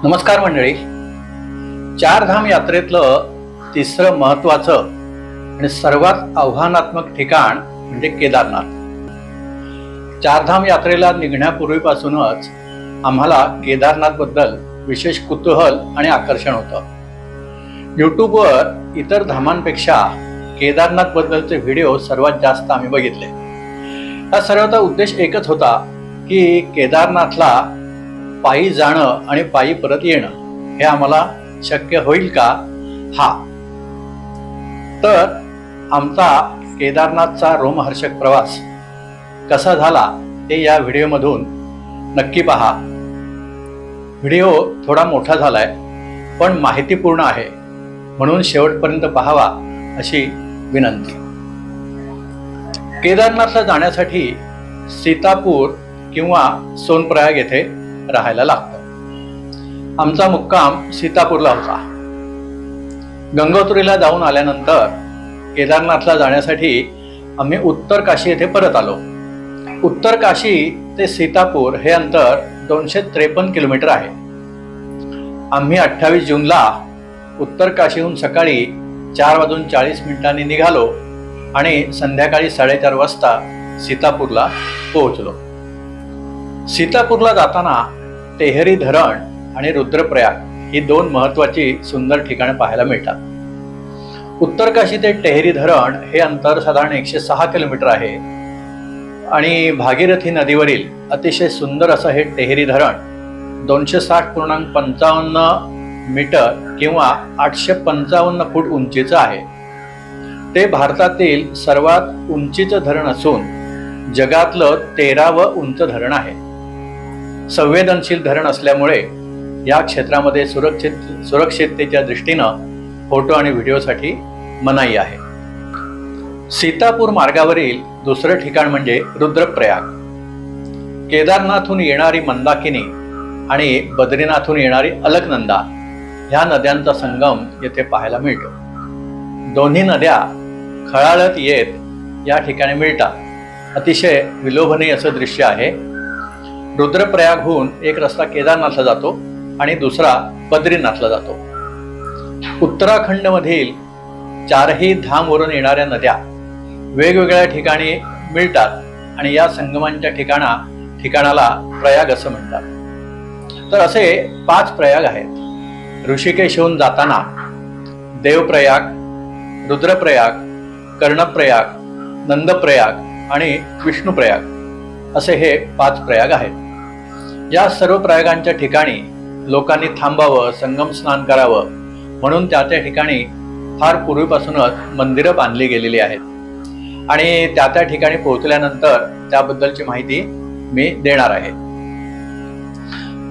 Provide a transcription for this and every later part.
नमस्कार मंडळी. चारधाम यात्रेतलं तिसरं महत्वाचं आणि सर्वात आव्हानात्मक ठिकाण म्हणजे केदारनाथ. चारधाम यात्रेला निघण्यापूर्वीपासूनच आम्हाला केदारनाथ बद्दल विशेष कुतूहल आणि आकर्षण होतं. यूट्यूबवर इतर धामांपेक्षा केदारनाथ बद्दलचे व्हिडिओ सर्वात जास्त आम्ही बघितले. हा सर्वांचा उद्देश एकच होता की केदारनाथला पायी जाणं आणि पायी परत येणं हे आम्हाला शक्य होईल का. तर आमचा केदारनाथचा रोमहर्षक प्रवास कसा झाला ते या व्हिडिओमधून नक्की पहा. व्हिडिओ थोडा मोठा झालाय पण माहितीपूर्ण आहे, म्हणून शेवटपर्यंत पाहावा अशी विनंती. केदारनाथला जाण्यासाठी सीतापूर किंवा सोनप्रयाग येथे राहायला लागतं. आमचा मुक्काम सीतापूरला होता. गंगोत्रीला जाऊन आल्यानंतर केदारनाथला जाण्यासाठी आम्ही उत्तर काशी येथे परत आलो. उत्तर काशी ते सीतापूर हे अंतर 253 किलोमीटर आहे. आम्ही 28 जूनला उत्तर काशीहून सकाळी 4:40 निघालो आणि संध्याकाळी 4:30 वाजता सीतापूरला पोहोचलो. सीतापूरला जाताना टेहरी धरण आणि रुद्रप्रयाग ही दोन महत्वाची सुंदर ठिकाणे पाहायला मिळतात. उत्तर काशी ते टेहरी धरण हे अंतर साधारण 106 किलोमीटर आहे आणि भागीरथी नदीवरील अतिशय सुंदर असं हे टेहरी धरण 260.55 मीटर किंवा 855 फूट उंचीचं आहे. ते भारतातील सर्वात उंचीचं धरण असून जगातलं 13वं उंच धरण आहे. संवेदनशील धरण असल्यामुळे या क्षेत्रामध्ये सुरक्षिततेच्या दृष्टीनं फोटो आणि व्हिडिओसाठी मनाई आहे. सीतापूर मार्गावरील दुसरं ठिकाण म्हणजे रुद्रप्रयाग. केदारनाथहून येणारी मंदाकिनी आणि बद्रीनाथहून येणारी अलकनंदा ह्या नद्यांचा संगम येथे पाहायला मिळतो. दोन्ही नद्या खळाळत येत या ठिकाणी मिळतात. अतिशय विलोभनीय असं दृश्य आहे. रुद्रप्रयागहून एक रस्ता केदारनाथला जातो आणि दुसरा बद्रीनाथला जातो. उत्तराखंडमधील चारही धामवरून येणाऱ्या नद्या वेगवेगळ्या ठिकाणी मिळतात आणि या संगमांच्या ठिकाणाला प्रयाग असं म्हणतात. तर असे 5 प्रयाग आहेत. ऋषिकेशहून जाताना देवप्रयाग, रुद्रप्रयाग, कर्णप्रयाग, नंदप्रयाग आणि विष्णुप्रयाग असे हे 5 प्रयाग आहेत. या सर्व प्रयागांच्या ठिकाणी लोकांनी थांबावं, संगम स्नान करावं म्हणून त्या ठिकाणी फार पूर्वीपासूनच मंदिरं बांधली गेलेली आहेत आणि त्या ठिकाणी पोहोचल्यानंतर त्याबद्दलची माहिती मी देणार आहे.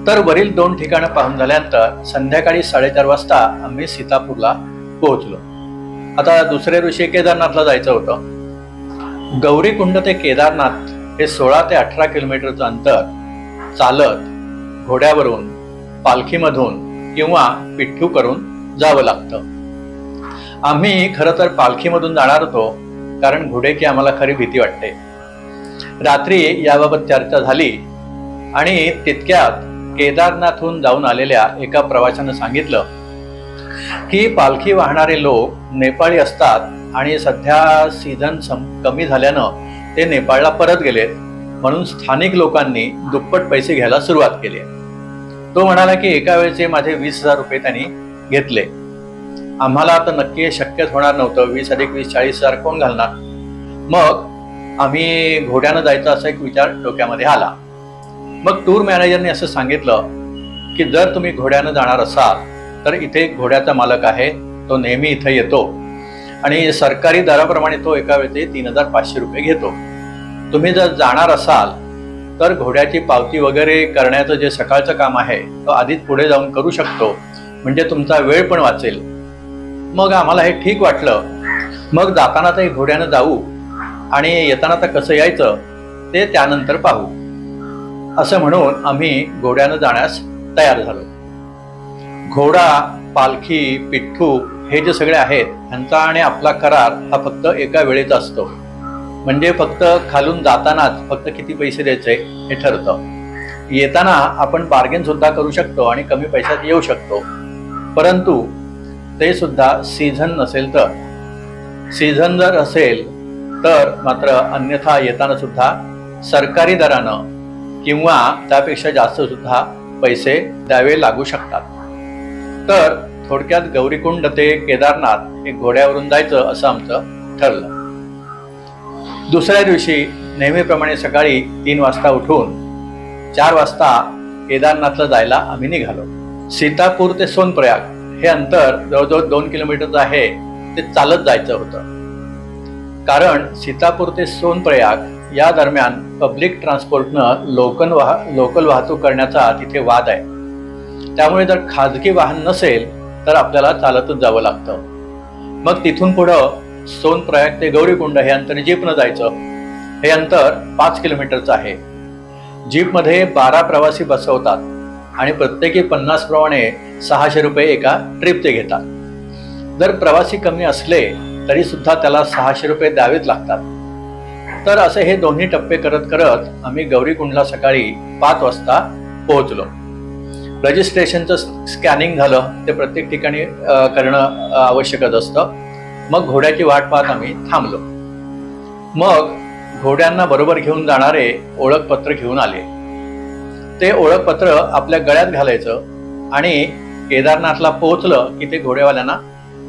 तर वरील 2 ठिकाणं पाहून झाल्यानंतर संध्याकाळी 4:30 वाजता आम्ही सीतापूरला पोहोचलो. आता दुसरे ऋषी केदारनाथला जायचं होतं. गौरीकुंड ते केदारनाथ हे 16 ते 18 किलोमीटरचं अंतर चालत, घोड्यावरून, पालखीमधून किंवा पिठ्ठू करून जावं लागतं. आम्ही खरं तर पालखीमधून जाणार होतो कारण घोड्याची आम्हाला खरी भीती वाटते. रात्री याबाबत चर्चा झाली आणि तितक्यात केदारनाथहून जाऊन आलेल्या एका प्रवाशानं सांगितलं की पालखी वाहणारे लोक नेपाळी असतात आणि सध्या सीझन कमी झाल्यानं ते नेपाळला परत गेलेत, म्हणून स्थानिक लोकांनी दुप्पट पैसे घ्यायला सुरुवात केली. तो म्हणाला की एका वेळेचे माझे 20,000 रुपये त्यांनी घेतले. आम्हाला आता नक्की हे शक्यच होणार नव्हतं. 20 + 20 40,000 कोण घालणार. मग आम्ही घोड्यानं जायचा असा एक विचार डोक्यामध्ये आला. मग टूर मॅनेजरने असं सांगितलं की जर तुम्ही घोड्यानं जाणार असाल तर इथे एक घोड्याचा मालक आहे, तो नेहमी इथे येतो आणि सरकारी दराप्रमाणे तो एका वेळेचे 3,500 रुपये घेतो. तुम्ही जर जाणार असाल तर घोड्याची पावती वगैरे करण्याचं जे सकाळचं काम आहे तो आधीच पुढे जाऊन करू शकतो, म्हणजे तुमचा वेळ पण वाचेल. मग आम्हाला हे ठीक वाटलं. मग जाताना तर घोड्यानं जाऊ आणि येताना तर कसं यायचं ते त्यानंतर पाहू असं म्हणून आम्ही घोड्यानं जाण्यास तयार झालो. घोडा, पालखी, पिठ्ठू हे जे सगळे आहेत ह्यांचा आणि आपला करार हा फक्त एका वेळेचा असतो. म्हणजे फक्त खालून जातानाच फक्त किती पैसे द्यायचे हे ठरतं. येताना आपण बार्गेन सुद्धा करू शकतो आणि कमी पैशात येऊ शकतो, परंतु ते सुद्धा सीझन नसेल तर. सीझन जर असेल तर मात्र अन्यथा येताना सुद्धा सरकारी दरानं किंवा त्यापेक्षा जास्त सुद्धा पैसे द्यावे लागू शकतात. तर थोडक्यात गौरीकुंड ते केदारनाथ हे घोड्यावरून जायचं असं आमचं ठरलं. दुसऱ्या दिवशी नेहमीप्रमाणे सकाळी 3 वाजता उठून 4 वाजता केदारनाथला जायला आम्ही निघालो. सीतापूर ते सोनप्रयाग हे अंतर जवळजवळ 2 किलोमीटरचं आहे. ते चालत जायचं होतं, कारण सीतापूर ते सोनप्रयाग या दरम्यान पब्लिक ट्रान्सपोर्टनं लोकल वाहतूक करण्याचा तिथे वाद आहे. त्यामुळे जर खाजगी वाहन नसेल तर आपल्याला चालतच जावं लागतं. मग तिथून पुढं सोनप्रयाग ते गौरीकुंड हे अंतर जीपनं जायचं. हे अंतर 5 किलोमीटरचं आहे. जीपमध्ये 12 प्रवासी बसवतात आणि प्रत्येकी 50 प्रमाणे 600 रुपये एका ट्रिपचे घेतात. जर प्रवासी कमी असले तरी सुद्धा त्याला 600 रुपये द्यावेच लागतात. तर असे हे दोन्ही टप्पे करत करत आम्ही गौरीकुंडला सकाळी 5 वाजता पोहोचलो. रजिस्ट्रेशनचं स्कॅनिंग झालं, ते प्रत्येक ठिकाणी करणं आवश्यकच असतं. मग घोड्याची वाट पाहत आम्ही थांबलो. मग घोड्यांना बरोबर घेऊन जाणारे ओळखपत्र घेऊन आले. ते ओळखपत्र आपल्या गळ्यात घालायचं आणि केदारनाथला पोहोचलं की ते घोडेवाल्यांना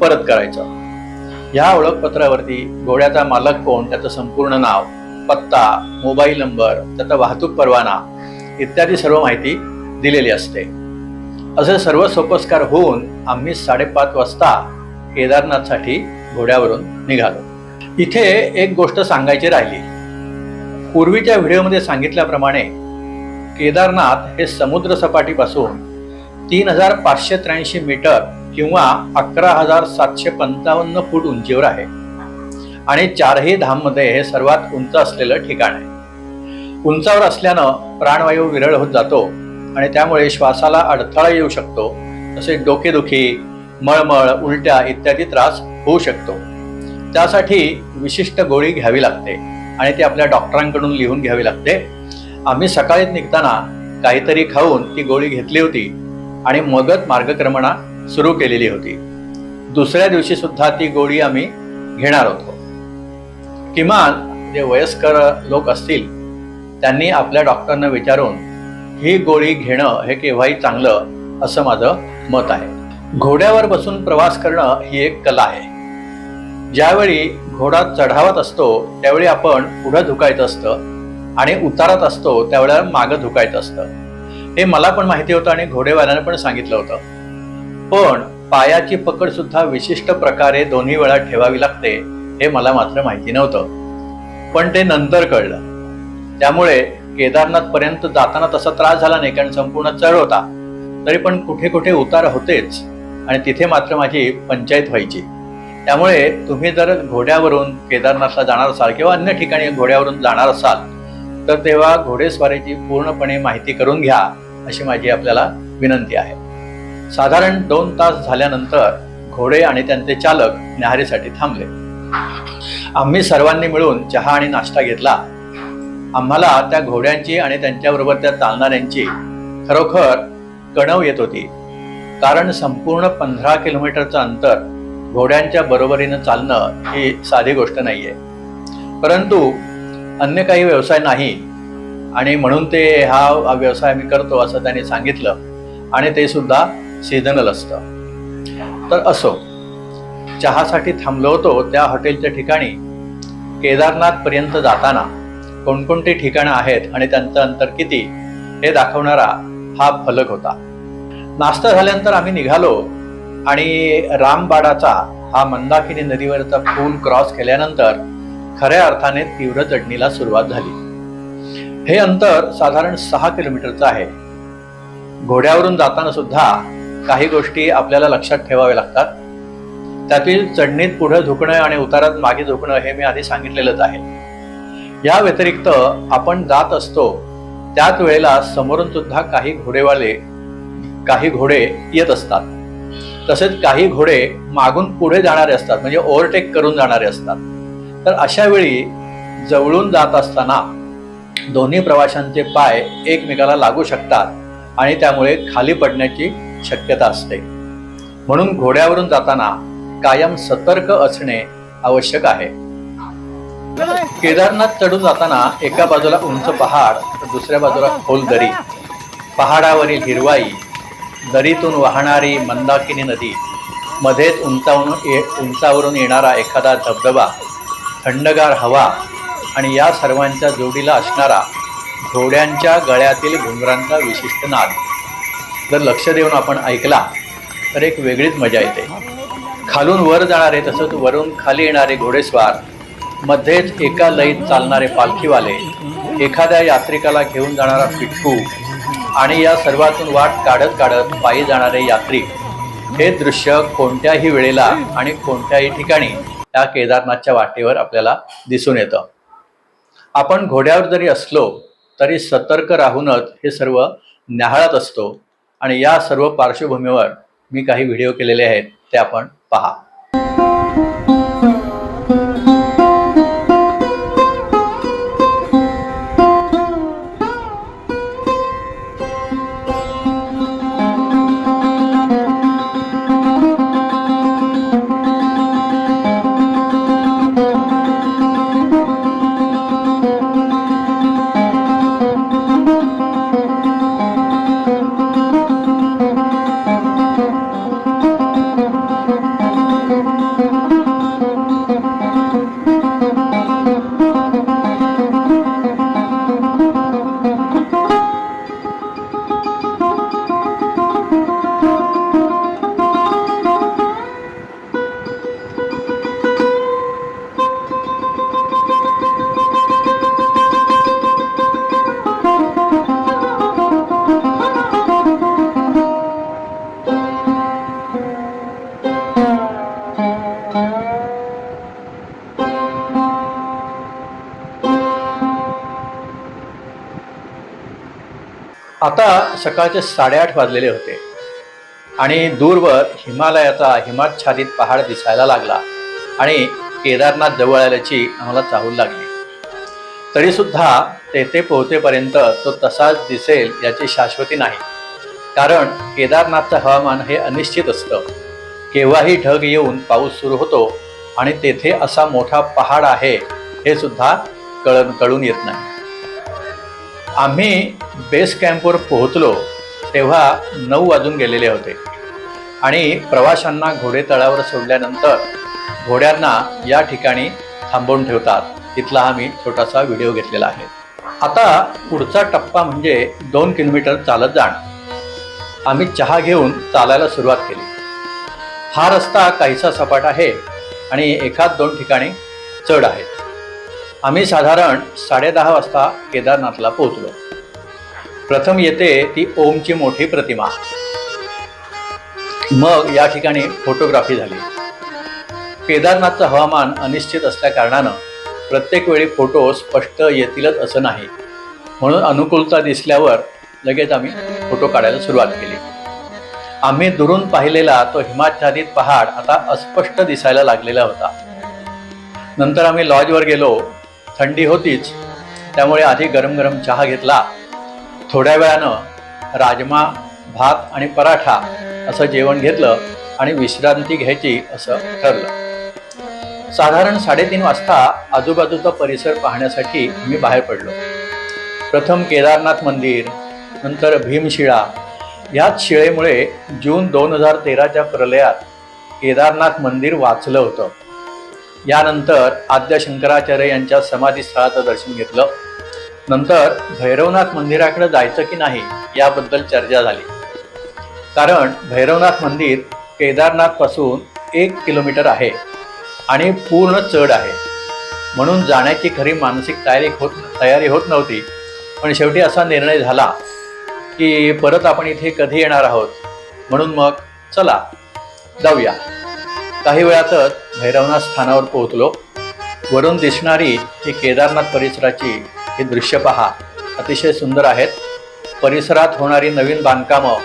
परत करायचं. ह्या ओळखपत्रावरती घोड्याचा मालक कोण, त्याचं संपूर्ण नाव, पत्ता, मोबाईल नंबर, त्याचा वाहतूक परवाना इत्यादी सर्व माहिती दिलेली असते. असे सर्व सोपस्कार होऊन आम्ही 5:30 वाजता केदारनाथसाठी घोड्यावरून निघालो. इथे एक गोष्ट सांगायची राहिली. पूर्वीच्या व्हिडिओमध्ये सांगितल्याप्रमाणे केदारनाथ हे समुद्र सपाटीपासून 3583 मीटर किंवा 11,755 फूट उंचीवर आहे आणि 4ही धाममध्ये हे सर्वात उंच असलेलं ठिकाण आहे. उंचावर असल्यानं प्राणवायू विरळ होत जातो आणि त्यामुळे श्वासाला अडथळा येऊ शकतो. तसेच डोकेदुखी, मळमळ, उलट्या इत्यादी त्रास होऊ शकतो. त्यासाठी विशिष्ट गोळी घ्यावी लागते आणि ती आपल्या डॉक्टरांकडून लिहून घ्यावी लागते. आम्ही सकाळीच निघताना काहीतरी खाऊन ती गोळी घेतली होती आणि मगच मार्गक्रमणा सुरू केलेली होती. दुसऱ्या दिवशी सुद्धा ती गोळी आम्ही घेणार होतो. किमान जे वयस्कर लोक असतील त्यांनी आपल्या डॉक्टरना विचारून ही गोळी घेणं हे केव्हाही चांगलं असं माझं मत आहे. घोड्यावर बसून प्रवास करणं ही एक कला आहे. ज्यावेळी घोडा चढावत असतो त्यावेळी आपण पुढं झुकायचं असतं आणि उतारत असतो त्यावेळेला मागं झुकायचं असतं. हे मला पण माहिती होतं आणि घोडेवाल्यानं पण सांगितलं होतं. पण पायाची पकड सुद्धा विशिष्ट प्रकारे दोन्ही वेळा ठेवावी लागते हे मला मात्र माहिती नव्हतं, पण ते नंतर कळलं. त्यामुळे केदारनाथ पर्यंत जाताना तसा त्रास झाला नाही, कारण संपूर्ण चढ होता. तरी पण कुठे कुठे उतार होतेच आणि तिथे मात्र माझी पंचायत व्हायची. त्यामुळे तुम्ही जर घोड्यावरून केदारनाथला जाणार असाल किंवा अन्य ठिकाणी घोड्यावरून जाणार असाल तर तेव्हा घोडेस्वारीची पूर्णपणे माहिती करून घ्या अशी माझी आपल्याला विनंती आहे. साधारण 2 तास झाल्यानंतर घोडे आणि त्यांचे चालक न्याहारीसाठी थांबले. आम्ही सर्वांनी मिळून चहा आणि नाश्ता घेतला. आम्हाला त्या घोड्यांची आणि त्यांच्याबरोबर त्या चालणाऱ्यांची खरोखर कणव येत होती, कारण संपूर्ण 15 किलोमीटरचं अंतर घोड्यांच्या बरोबरीनं चालणं ही साधी गोष्ट नाहीये. परंतु अन्य काही व्यवसाय नाही आणि म्हणून ते हा व्यवसाय आम्ही करतो असं त्यांनी सांगितलं आणि ते सुद्धा सीझनल असतं. तर असो, चहासाठी थांबलो होतो त्या हॉटेलच्या ठिकाणी केदारनाथ पर्यंत जाताना कोणकोणती ठिकाणं आहेत आणि त्यांचं अंतर किती हे दाखवणारा हा फलक होता. नाश्ता झाल्यानंतर आम्ही निघालो आणि रामबाडाचा हा मंदाकिनी नदीवरचा पूल क्रॉस केल्यानंतर खऱ्या अर्थाने तीव्र चढणीला सुरुवात झाली. हे अंतर साधारण 6 किलोमीटरचं आहे. घोड्यावरून जाताना सुद्धा काही गोष्टी आपल्याला लक्षात ठेवाव्या लागतात. त्यातील चढणीत पुढे झुकणं आणि उतारात मागे झुकणं हे मी आधी सांगितलेलंच आहे. या व्यतिरिक्त आपण जात असतो त्याच वेळेला समोरून सुद्धा काही घोडे येत असतात. तसेच काही घोडे मागून पुढे जाणारे असतात, म्हणजे ओव्हरटेक करून जाणारे असतात. तर अशा वेळी जवळून जात असताना दोन्ही प्रवाशांचे पाय एकमेकाला लागू शकतात आणि त्यामुळे खाली पडण्याची शक्यता असते. म्हणून घोड्यावरून जाताना कायम सतर्क असणे आवश्यक आहे. केदारनाथ चढून जाताना एका बाजूला उंच पहाड तर दुसऱ्या बाजूला खोल दरी, पहाडावरील हिरवाई, दरीतून वाहणारी मंदाकिनी नदी, मध्येच उंचावरून येणारा एखादा धबधबा, थंडगार हवा आणि या सर्वांच्या जोडीला असणारा घोड्यांच्या गळ्यातील घुंगरांचा विशिष्ट नाद जर लक्ष देऊन आपण ऐकला तर एक वेगळीच मजा येते. खालून वर जाणारे तसंच वरून खाली येणारे घोडेस्वार, मध्येच एका लयीत चालणारे पालखीवाले, एखाद्या यात्रिकाला घेऊन जाणारा पिट्टू आणि या सर्वातून वाट काढत काढत पायी जाणारे यात्री, हे दृश्य कोणत्याही वेळेला आणि कोणत्याही ठिकाणी या केदारनाथच्या वाटेवर आपल्याला दिसून येतं. आपण घोड्यावर जरी असलो तरी सतर्क राहूनच हे सर्व न्याहाळत असतो आणि या सर्व पार्श्वभूमीवर मी काही व्हिडिओ केलेले आहेत, ते आपण पहा. आता सकाळचे 8:30 वाजलेले होते आणि दूरवर हिमालयाचा हिमाच्छादित पहाड दिसायला लागला आणि केदारनाथ जवळ आल्याची आम्हाला चाहूल लागली. तरीसुद्धा तेथे पोहोचेपर्यंत तो तसाच दिसेल याची शाश्वती नाही, कारण केदारनाथचं हवामान हे अनिश्चित असतं. केव्हाही ढग येऊन पाऊस सुरू होतो आणि तेथे असा मोठा पहाड आहे हे सुद्धा कळून येत नाही. आम्ही बेस कॅम्पवर पोहोचलो तेव्हा 9 वाजून गेलेले होते आणि प्रवाशांना घोडेतळावर सोडल्यानंतर घोड्यांना या ठिकाणी थांबवून ठेवतात. तिथला हा मी छोटासा व्हिडिओ घेतलेला आहे. आता पुढचा टप्पा म्हणजे 2 किलोमीटर चालत जाणं. आम्ही चहा घेऊन चालायला सुरुवात केली. हा रस्ता काहीसा सपाट आहे आणि 1-2 ठिकाणी चढ आहे. आम्ही साधारण 10:30 वाजता केदारनाथला पोहोचलो. प्रथम येते ती ओमची मोठी प्रतिमा. मग या ठिकाणी फोटोग्राफी झाली. केदारनाथचं हवामान अनिश्चित असल्या कारणानं प्रत्येक वेळी फोटो स्पष्ट येतीलच असं नाही, म्हणून अनुकूलता दिसल्यावर लगेच आम्ही फोटो काढायला सुरुवात केली. आम्ही दुरून पाहिलेला तो हिमाच्छादित पहाड आता अस्पष्ट दिसायला लागलेला होता. नंतर आम्ही लॉजवर गेलो. थंडी होतीच, त्यामुळे आधी गरम गरम चहा घेतला. थोड्या वेळानं राजमा, भात आणि पराठा असं जेवण घेतलं आणि विश्रांती घ्यायची असं ठरलं. साधारण 3:30 वाजता आजूबाजूचा परिसर पाहण्यासाठी आम्ही बाहेर पडलो. प्रथम केदारनाथ मंदिर, नंतर भीमशिळा. ह्याच शिळेमुळे जून 2013च्या प्रलयात केदारनाथ मंदिर वाचलं होतं. यानंतर आद्य शंकराचार्य यांच्या समाधीस्थळाचं दर्शन घेतलं. नंतर भैरवनाथ मंदिराकडे जायचं की नाही याबद्दल चर्चा झाली, कारण भैरवनाथ मंदिर केदारनाथपासून 1 किलोमीटर आहे आणि पूर्ण चढ आहे, म्हणून जाण्याची खरी मानसिक तयारी होत नव्हती. पण शेवटी असा निर्णय झाला की परत आपण इथे कधी येणार आहोत, म्हणून मग चला जाऊया. काही वेळातच भैरवनाथ स्थानावर पोहोचलो. वरून दिसणारी ही केदारनाथ परिसराची हे दृश्य पहा, अतिशय सुंदर आहेत. परिसरात होणारी नवीन बांधकामं,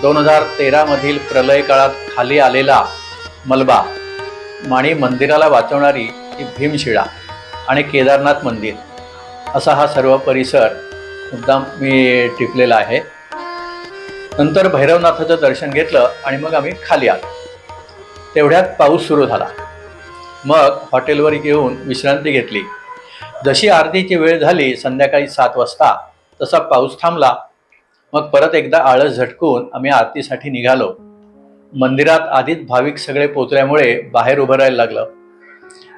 2013 मधील प्रलय काळात खाली आलेला मलबा आणि मंदिराला वाचवणारी ही भीमशिळा आणि केदारनाथ मंदिर असा हा सर्व परिसर मुद्दाम मी टिपलेला आहे. नंतर भैरवनाथाचं दर्शन घेतलं आणि मग आम्ही खाली आलो. तेवढ्यात पाऊस सुरू झाला. मग हॉटेलवर येऊन विश्रांती घेतली. जशी आरतीची वेळ झाली संध्याकाळी 7 वाजता तसा पाऊस थांबला. मग परत एकदा आळस झटकून आम्ही आरतीसाठी निघालो. मंदिरात आधीच भाविक सगळे पोचल्यामुळे बाहेर उभं राहायला लागलं.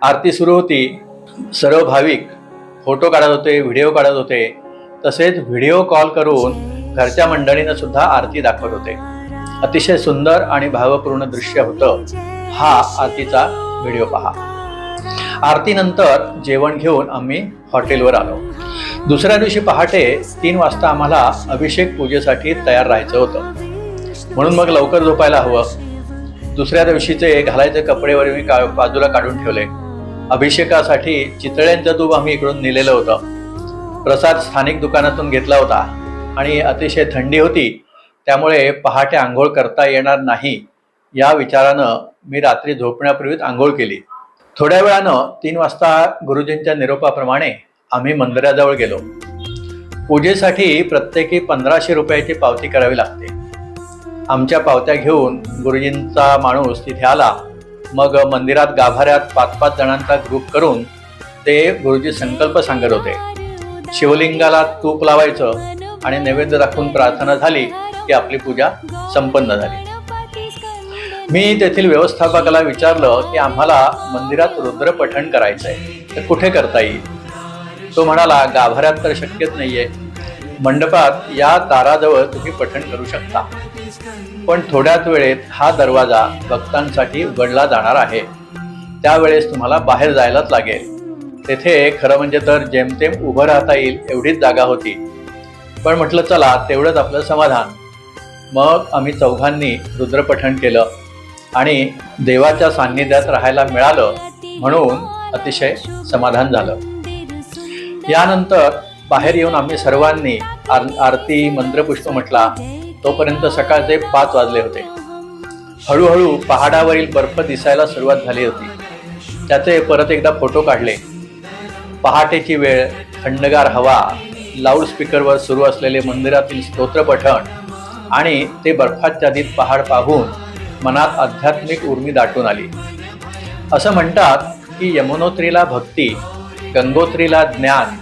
आरती सुरू होती. सर्व भाविक फोटो काढत होते, व्हिडिओ काढत होते. तसेच व्हिडिओ कॉल करून घरच्या मंडळींना सुद्धा आरती दाखवत होते. अतिशय सुंदर आणि भावपूर्ण दृश्य होतं. हा आरतीचा व्हिडिओ पहा. आरतीनंतर जेवण घेऊन आम्ही हॉटेलवर आलो. दुसऱ्या दिवशी पहाटे 3 वाजता आम्हाला अभिषेक पूजेसाठी तयार राहायचं होतं, म्हणून मग लवकर झोपायला हवं. दुसऱ्या दिवशीचे घालायचे कपडे वगैरे मी बाजूला काढून ठेवले. अभिषेकासाठी चितळ्यांचं दूध आम्ही इकडून नेलेलं होतं. प्रसाद स्थानिक दुकानातून घेतला होता आणि अतिशय थंडी होती, त्यामुळे पहाटे आंघोळ करता येणार नाही या विचारानं मी रात्री झोपण्यापूर्वीच आंघोळ केली. थोड्या वेळानं 3 वाजता गुरुजींच्या निरोपाप्रमाणे आम्ही मंदिराजवळ गेलो. पूजेसाठी प्रत्येकी 1500 रुपयाची पावती करावी लागते. आमच्या पावत्या घेऊन गुरुजींचा माणूस तिथे आला. मग मंदिरात गाभाऱ्यात 5-5 जणांचा ग्रुप करून ते गुरुजी संकल्प सांगत होते. शिवलिंगाला तूप लावायचं आणि नैवेद्य दाखवून प्रार्थना झाली की आपली पूजा संपन्न झाली. मी तेथील व्यवस्थापकाला विचारलं की आम्हाला मंदिरात रुद्रपठण करायचंय, तर कुठे करता येईल? तो म्हणाला, गाभाऱ्यात तर शक्यच नाहीये, मंडपात या दाराजवळ तुम्ही पठण करू शकता, पण थोड्याच वेळेत हा दरवाजा भक्तांसाठी उघडला जाणार आहे, त्यावेळेस तुम्हाला बाहेर जायलाच लागेल. तेथे खरं म्हणजे तर जेमतेम उभं राहता येईल एवढीच जागा होती, पण म्हटलं चला तेवढंच आपलं समाधान. मग आम्ही चौघांनी रुद्रपठण केलं आणि देवाच्या सान्निध्यात राहायला मिळालं म्हणून अतिशय समाधान झालं. यानंतर बाहेर येऊन आम्ही सर्वांनी आरती मंत्रपुष्प म्हटला. तोपर्यंत सकाळचे 5 वाजले होते. हळूहळू पहाडावरील बर्फ दिसायला सुरुवात झाली होती. त्याचे परत एकदा फोटो काढले. पहाटेची वेळ, थंडगार हवा, लाऊडस्पीकरवर सुरू असलेले मंदिरातील स्तोत्रपठण आणि ते बर्फाच्छादित पहाड पाहून मनात आध्यात्मिक उर्मी दाटून आली. असं म्हणतात की यमुनोत्रीला भक्ती, गंगोत्रीला ज्ञान,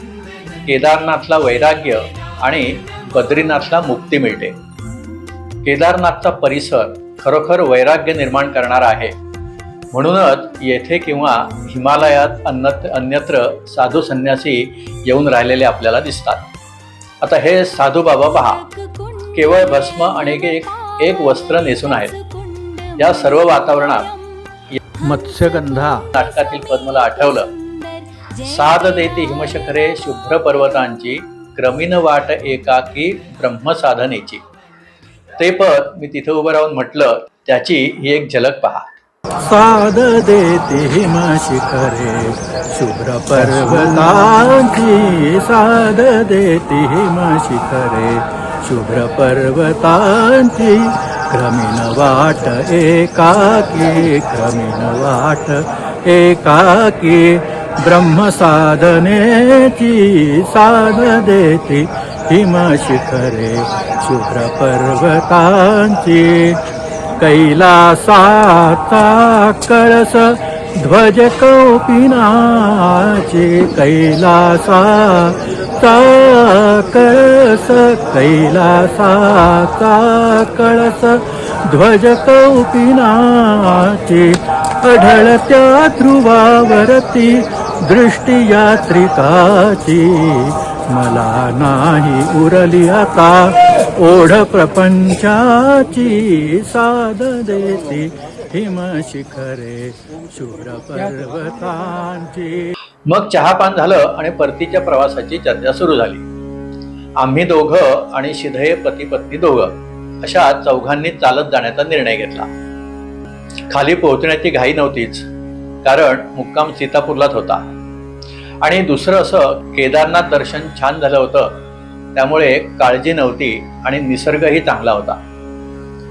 केदारनाथला वैराग्य आणि बद्रीनाथला मुक्ती मिळते. केदारनाथचा परिसर खरोखर वैराग्य निर्माण करणारा आहे. म्हणूनच येथे किंवा हिमालयात अन्यत्र साधू संन्यासी येऊन राहिलेले आपल्याला दिसतात. आता हे साधू बाबा पहा, केवळ भस्म आणि एक वस्त्र नेसून आहेत. या सर्व वातावरणात मत्स्यगंधा नाटकातील पद मला आठवलं. साध देती हिमशखरे शुभ्र पर्वतांची, क्रमीन वाट एकाकी ब्रह्मसाधनेची. ते पद मी तिथे उभं राहून म्हटलं. त्याची ही एक झलक पहा. साध देती हिमशिखरे शुभ्र पर्वतांची, साध देती हिमशिखरे शुभ्र पर्वतांची, क्रमीन वाट एकाकी, क्रमीन वाट एकाकी ब्रह्मसाधनेची. साध देती हिमशिखरे शुभ्र पर्वतांची, कैलासाचा कळस ध्वज कौपिनाची, कैलासाचा कळस, कैलासाचा कळस ध्वज कौपिनाची, आढळत्या ध्रुवावरती दृष्टी यात्रिकाची. मला नाही उरली आता ओढ प्रपंचाची, साध देती हिमशिखरे शुभ्र पर्वतांची. मग चहापान झालं आणि परतीच्या प्रवासाची चर्चा सुरू झाली. आम्ही दोघं आणि शिधे पती पत्नी दोघं अशा चौघांनी चालत जाण्याचा निर्णय घेतला. खाली पोहोचण्याची घाई नव्हतीच, कारण मुक्काम सीतापूरलाच होता. आणि दुसरं असं, केदारनाथ दर्शन छान झालं होतं, त्यामुळे काळजी नव्हती आणि निसर्गही चांगला होता.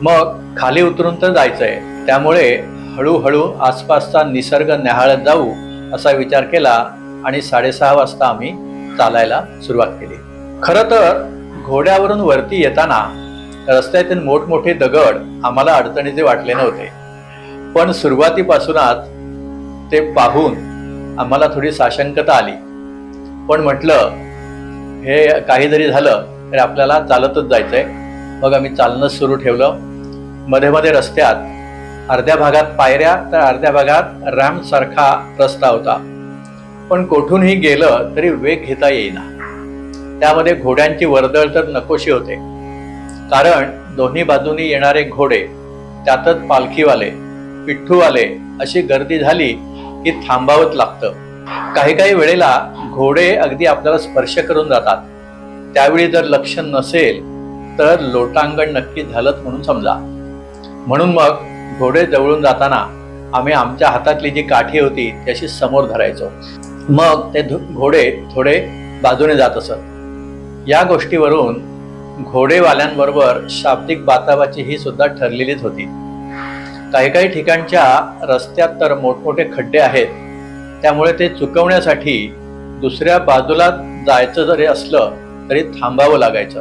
मग खाली उतरून तर जायचंय, त्यामुळे हळूहळू आसपासचा निसर्ग न्याहाळत जाऊ असा विचार केला आणि 6:30 वाजता आम्ही चालायला सुरुवात केली. खरं तर घोड्यावरून वरती येताना रस्त्यातील मोठमोठे दगड आम्हाला अडचणीचे वाटले नव्हते, पण सुरुवातीपासूनच ते पाहून आम्हाला थोडी साशंकता आली. पण म्हटलं हे काही जरी झालं तरी आपल्याला चालतच जायचंय. मग आम्ही चालणं सुरू ठेवलं. मध्ये मध्ये रस्त्यात अर्ध्या भागात पायऱ्या तर अर्ध्या भागात रॅम्प सारखा रस्ता होता, पण कोठूनही गेलं तरी वेग घेता येईना. त्यामध्ये घोड्यांची वर्दळ तर नकोशी होते, कारण दोन्ही बाजूनी येणारे घोडे, त्यातच पालखीवाले, पिठ्ठूवाले अशी गर्दी झाली की थांबावंच लागतं. काही काही वेळेला घोडे अगदी आपल्याला स्पर्श करून जातात. त्यावेळी जर लक्ष नसेल तर लोटांगण नक्की झालंच म्हणून समजा. म्हणून मग घोडे जवळून जाताना आम्ही आमच्या हातातली जी काठी होती त्याशी समोर धरायचो. मग ते घोडे थोडे बाजूने जात असत. या गोष्टीवरून घोडेवाल्यांबरोबर शाब्दिक बाचाबाची ही सुद्धा ठरलेलीच होती. काही काही ठिकाणच्या रस्त्यात तर मोठमोठे खड्डे आहेत, त्यामुळे ते चुकवण्यासाठी दुसऱ्या बाजूला जायचं जरी असलं तरी थांबावं लागायचं.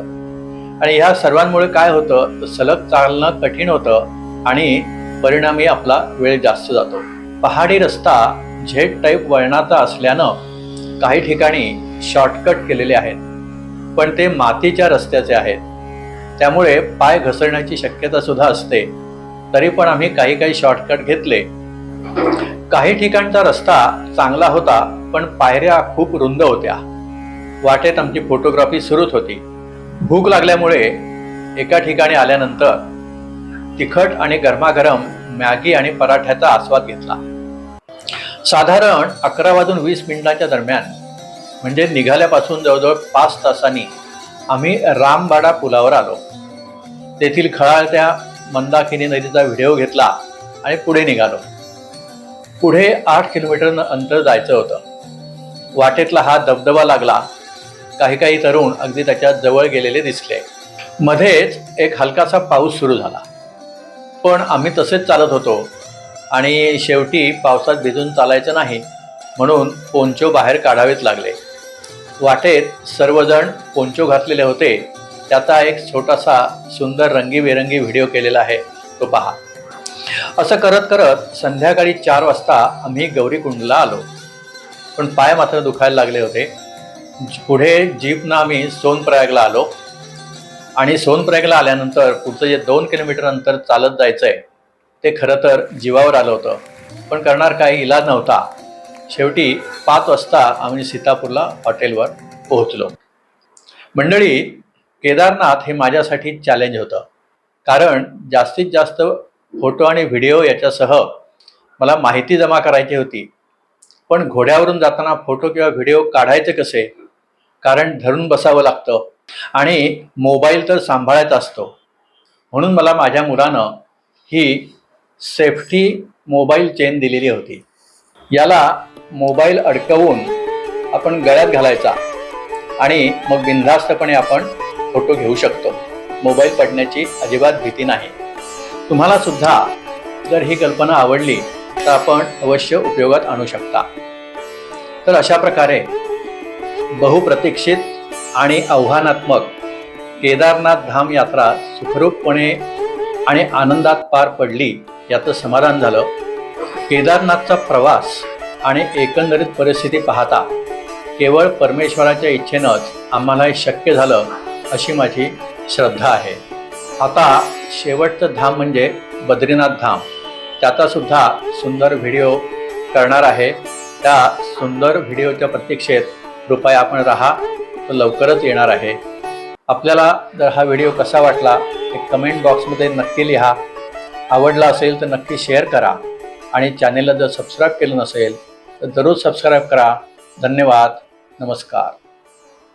आणि ह्या सर्वांमुळे काय होतं तर सलग चालणं कठीण होतं आणि परिणामी आपला वेळ जास्त जातो. पहाडी रस्ता झेड टाईप वळणाचा असल्यानं काही ठिकाणी शॉर्टकट केलेले आहेत, पण ते मातीच्या रस्त्याचे आहेत, त्यामुळे पाय घसरण्याची शक्यता सुद्धा असते. तरी पण आम्ही काही काही शॉर्टकट घेतले. काही ठिकाणचा रस्ता चांगला होता, पण पायऱ्या खूप रुंद होत्या. वाटेत आमची फोटोग्राफी सुरूच होती. भूक लागल्यामुळे एका ठिकाणी आल्यानंतर तिखट आणि गरमागरम मॅगी आणि पराठ्याचा आस्वाद घेतला. साधारण 11:20 दरम्यान, म्हणजे निघाल्यापासून जवळजवळ 5 तासांनी आम्ही रामबाडा पुलावर आलो. तेथील खळाळत्या मंदाकिनी नदीचा व्हिडिओ घेतला आणि पुढे निघालो. पुढे 8 किलोमीटर अंतर जायचं होतं. वाटेतला हा धबधबा लागला. काही काही तरुण अगदी त्याच्या जवळ गेलेले दिसले. मध्येच एक हलकासा पाऊस सुरू झाला, पण आम्ही तसेच चालत होतो आणि शेवटी पावसात भिजून चालायचं नाही म्हणून पोंचो बाहेर काढावेच लागले. वाटेत सर्वजण पोंचो घातलेले होते. त्याचा एक छोटासा सुंदर रंगीबेरंगी व्हिडिओ केलेला आहे, तो पहा. असं करत करत संध्याकाळी 4 वाजता आम्ही गौरीकुंडला आलो, पण पाय मात्र दुखायला लागले होते. पुढे जीपनं आम्ही सोनप्रयागला आलो आणि सोनप्रयागला आल्यानंतर पुढचं जे 2 किलोमीटर अंतर चालत जायचं आहे ते खरं तर जीवावर आलं होतं, पण करणार काही इलाज नव्हता. शेवटी 5 वाजता आम्ही सीतापूरला हॉटेलवर पोहोचलो. मंडळी, केदारनाथ हे माझ्यासाठी चॅलेंज होतं, कारण जास्तीत जास्त फोटो आणि व्हिडिओ याच्यासह मला माहिती जमा करायची होती. पण घोड्यावरून जाताना फोटो किंवा व्हिडिओ काढायचे कसे, कारण धरून बसावं लागतं आणि मोबाईल तर सांभाळायचा असतो. म्हणून मला माझ्या मुलानं ही सेफ्टी मोबाईल चेन दिलेली होती. याला मोबाईल अडकवून आपण गळ्यात घालायचा आणि मग बिनधास्तपणे आपण फोटो घेऊ शकतो. मोबाईल पडण्याची अजिबात भीती नाही. तुम्हाला सुद्धा जर ही कल्पना आवडली तर आपण अवश्य उपयोगात आणू शकता. तर अशा प्रकारे बहुप्रतीक्षित आणि आव्हानात्मक केदारनाथ धाम यात्रा सुखरूपपणे आणि आनंदात पार पडली याचं समाधान झालं. केदारनाथचा प्रवास आणि एकंदरीत परिस्थिती पाहता केवळ परमेश्वराच्या इच्छेनंच आम्हाला हे शक्य झालं अशी माझी श्रद्धा आहे. आता शेवटचं धाम म्हणजे बद्रीनाथ धाम. त्याचा सुद्धा सुंदर व्हिडिओ करणार आहे. त्या सुंदर व्हिडिओच्या प्रतीक्षेत कृपया आपण राहा, तो लवकरच येणार आहे. आपल्याला जर हा व्हिडिओ कसा वाटला ते कमेंट बॉक्समध्ये नक्की लिहा. आवडला असेल तर नक्की शेअर करा आणि चॅनेलला जर सबस्क्राईब केलं नसेल तर जरूर सबस्क्राईब करा. धन्यवाद. नमस्कार.